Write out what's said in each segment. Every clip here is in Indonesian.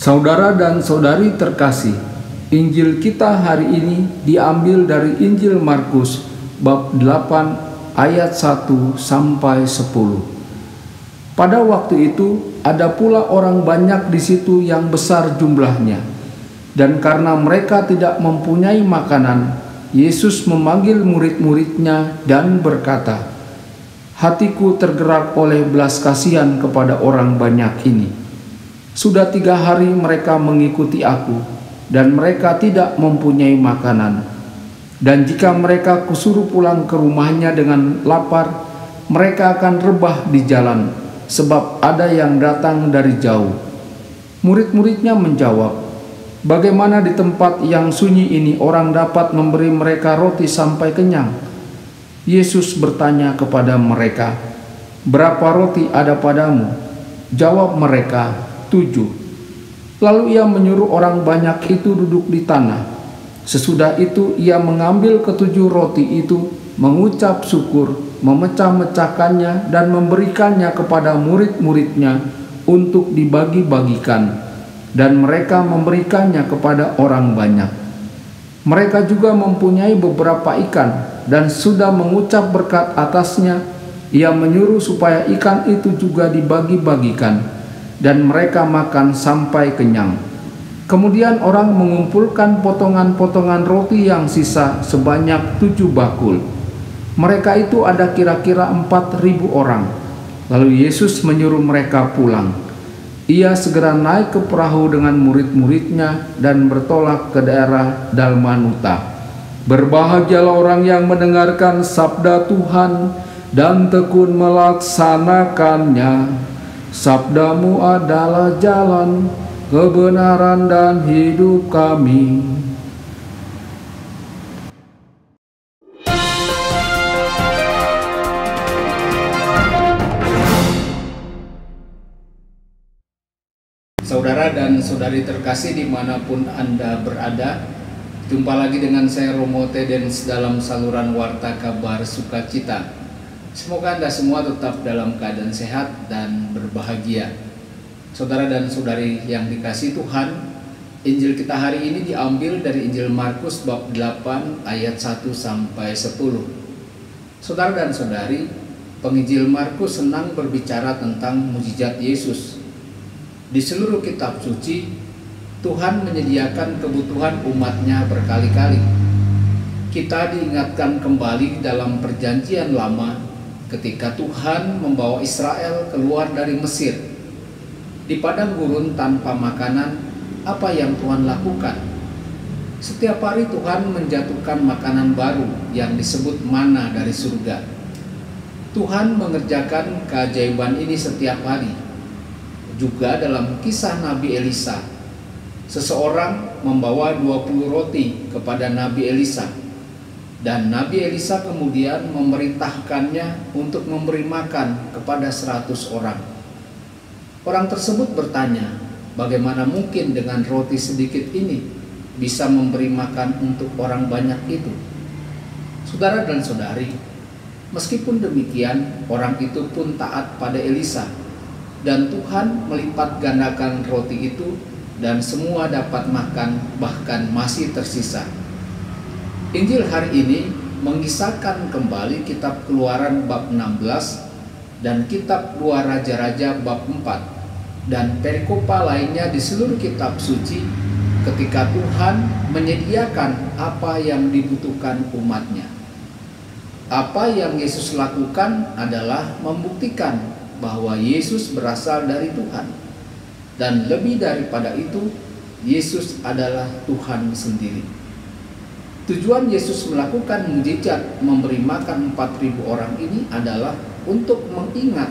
Saudara dan saudari terkasih, Injil kita hari ini diambil dari Injil Markus bab 8 ayat 1 sampai 10. Pada waktu itu ada pula orang banyak di situ yang besar jumlahnya. Dan karena mereka tidak mempunyai makanan, Yesus memanggil murid-muridnya dan berkata, "Hatiku tergerak oleh belas kasihan kepada orang banyak ini. Sudah 3 hari mereka mengikuti aku, dan mereka tidak mempunyai makanan. Dan jika mereka kusuruh pulang ke rumahnya dengan lapar, mereka akan rebah di jalan, sebab ada yang datang dari jauh." Murid-muridnya menjawab, "Bagaimana di tempat yang sunyi ini orang dapat memberi mereka roti sampai kenyang?" Yesus bertanya kepada mereka, "Berapa roti ada padamu?" Jawab mereka, 7. Lalu ia menyuruh orang banyak itu duduk di tanah. Sesudah itu ia mengambil ke-7 roti itu, mengucap syukur, memecah-mecahkannya dan memberikannya kepada murid-muridnya untuk dibagi-bagikan, dan mereka memberikannya kepada orang banyak. Mereka juga mempunyai beberapa ikan, dan sudah mengucap berkat atasnya, ia menyuruh supaya ikan itu juga dibagi-bagikan, dan mereka makan sampai kenyang. Kemudian orang mengumpulkan potongan-potongan roti yang sisa sebanyak 7 bakul. Mereka itu ada kira-kira 4.000 orang. Lalu Yesus menyuruh mereka pulang. Ia segera naik ke perahu dengan murid-muridnya dan bertolak ke daerah Dalmanuta. Berbahagialah orang yang mendengarkan sabda Tuhan dan tekun melaksanakannya. Sabdamu adalah jalan, kebenaran dan hidup kami. Saudara dan saudari terkasih dimanapun Anda berada, jumpa lagi dengan saya Romo Tedens dalam saluran Warta Kabar Sukacita. Semoga Anda semua tetap dalam keadaan sehat dan berbahagia. Saudara dan saudari yang dikasihi Tuhan, Injil kita hari ini diambil dari Injil Markus bab 8 ayat 1 sampai 10. Saudara dan saudari, penginjil Markus senang berbicara tentang mukjizat Yesus. Di seluruh kitab suci, Tuhan menyediakan kebutuhan umatnya berkali-kali. Kita diingatkan kembali dalam perjanjian lama ketika Tuhan membawa Israel keluar dari Mesir. Di padang gurun tanpa makanan, apa yang Tuhan lakukan? Setiap hari Tuhan menjatuhkan makanan baru yang disebut mana dari surga. Tuhan mengerjakan keajaiban ini setiap hari. Juga dalam kisah Nabi Elisa, seseorang membawa 20 roti kepada Nabi Elisa, dan Nabi Elisa kemudian memerintahkannya untuk memberi makan kepada 100 orang. Orang tersebut bertanya, bagaimana mungkin dengan roti sedikit ini bisa memberi makan untuk orang banyak itu? Saudara dan saudari, meskipun demikian, orang itu pun taat pada Elisa, dan Tuhan melipat gandakan roti itu, dan semua dapat makan, bahkan masih tersisa. Injil hari ini mengisahkan kembali kitab Keluaran bab 16 dan kitab 2 Raja-Raja bab 4 dan perikopa lainnya di seluruh kitab suci ketika Tuhan menyediakan apa yang dibutuhkan umatnya. Apa yang Yesus lakukan adalah membuktikan bahwa Yesus berasal dari Tuhan, dan lebih daripada itu, Yesus adalah Tuhan sendiri. Tujuan Yesus melakukan mukjizat memberi makan 4.000 orang ini adalah untuk mengingat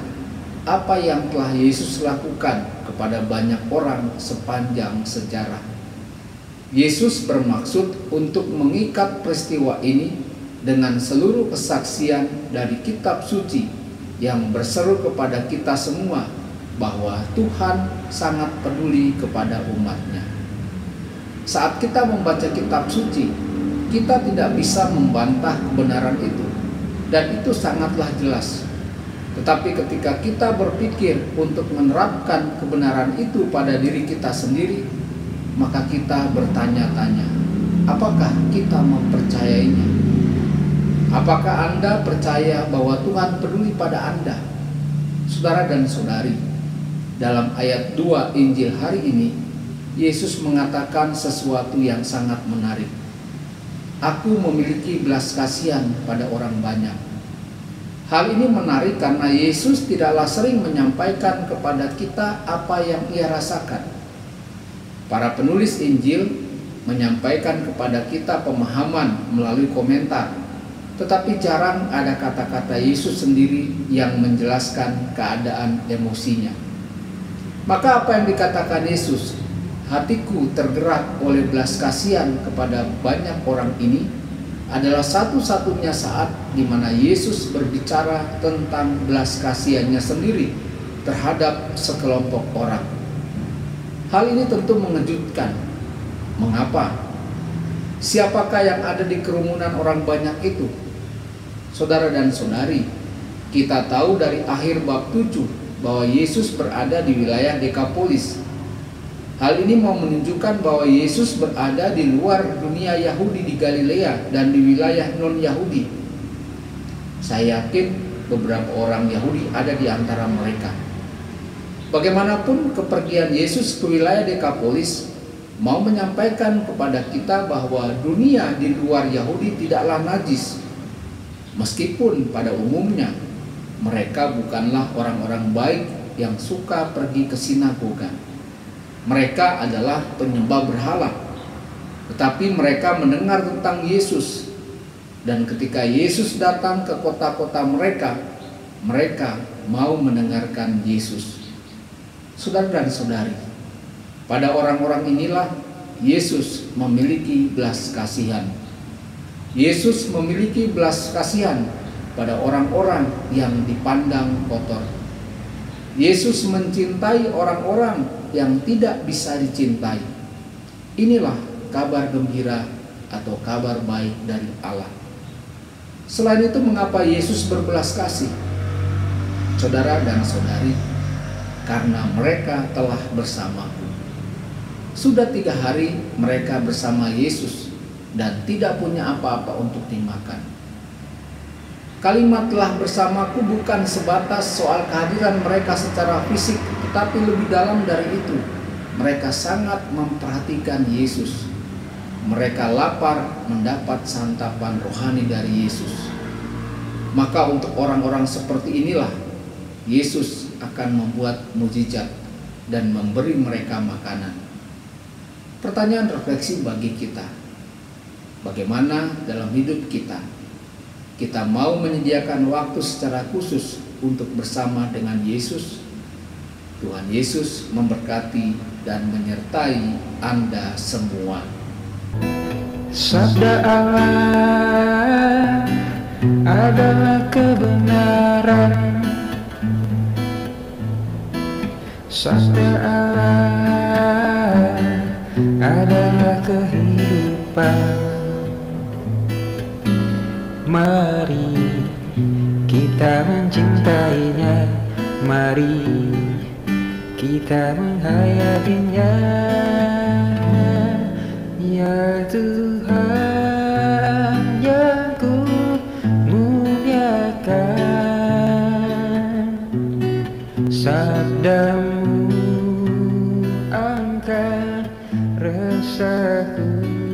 apa yang telah Yesus lakukan kepada banyak orang sepanjang sejarah. Yesus bermaksud untuk mengikat peristiwa ini dengan seluruh kesaksian dari kitab suci yang berseru kepada kita semua bahwa Tuhan sangat peduli kepada umatnya. Saat kita membaca kitab suci, kita tidak bisa membantah kebenaran itu, dan itu sangatlah jelas. Tetapi ketika kita berpikir untuk menerapkan kebenaran itu pada diri kita sendiri, maka kita bertanya-tanya, apakah kita mempercayainya? Apakah Anda percaya bahwa Tuhan peduli pada Anda? Saudara dan saudari, dalam ayat 2 Injil hari ini, Yesus mengatakan sesuatu yang sangat menarik. Aku memiliki belas kasihan pada orang banyak. Hal ini menarik karena Yesus tidaklah sering menyampaikan kepada kita apa yang ia rasakan. Para penulis Injil menyampaikan kepada kita pemahaman melalui komentar, tetapi jarang ada kata-kata Yesus sendiri yang menjelaskan keadaan emosinya. Maka apa yang dikatakan Yesus? Hatiku tergerak oleh belas kasihan kepada banyak orang ini adalah satu-satunya saat di mana Yesus berbicara tentang belas kasihannya sendiri terhadap sekelompok orang. Hal ini tentu mengejutkan. Mengapa? Siapakah yang ada di kerumunan orang banyak itu? Saudara dan saudari, kita tahu dari akhir bab 7 bahwa Yesus berada di wilayah Dekapolis. Hal ini mau menunjukkan bahwa Yesus berada di luar dunia Yahudi di Galilea dan di wilayah non-Yahudi. Saya yakin beberapa orang Yahudi ada di antara mereka. Bagaimanapun, kepergian Yesus ke wilayah Dekapolis mau menyampaikan kepada kita bahwa dunia di luar Yahudi tidaklah najis. Meskipun pada umumnya mereka bukanlah orang-orang baik yang suka pergi ke sinagoga. Mereka adalah penyembah berhala, tetapi mereka mendengar tentang Yesus, dan ketika Yesus datang ke kota-kota mereka, mereka mau mendengarkan Yesus. Saudara dan saudari, pada orang-orang inilah Yesus memiliki belas kasihan. Yesus memiliki belas kasihan pada orang-orang yang dipandang kotor. Yesus mencintai orang-orang yang tidak bisa dicintai. Inilah kabar gembira atau kabar baik dari Allah. Selain itu, mengapa Yesus berbelas kasih? Saudara dan saudari, karena mereka telah bersamaku. Sudah 3 hari mereka bersama Yesus dan tidak punya apa-apa untuk dimakan. Kalimat telah bersamaku bukan sebatas soal kehadiran mereka secara fisik, tetapi lebih dalam dari itu. Mereka sangat memperhatikan Yesus. Mereka lapar mendapat santapan rohani dari Yesus. Maka untuk orang-orang seperti inilah Yesus akan membuat mukjizat dan memberi mereka makanan. Pertanyaan refleksi bagi kita, bagaimana dalam hidup kita mau menyediakan waktu secara khusus untuk bersama dengan Yesus? Tuhan Yesus memberkati dan menyertai Anda semua. Sabda Allah adalah kebenaran. Sabda Allah adalah kehidupan. Mari kita mencintainya, mari kita menghayatinya. Ya Tuhan yang ku muliakan, sabdamu angkat resahku.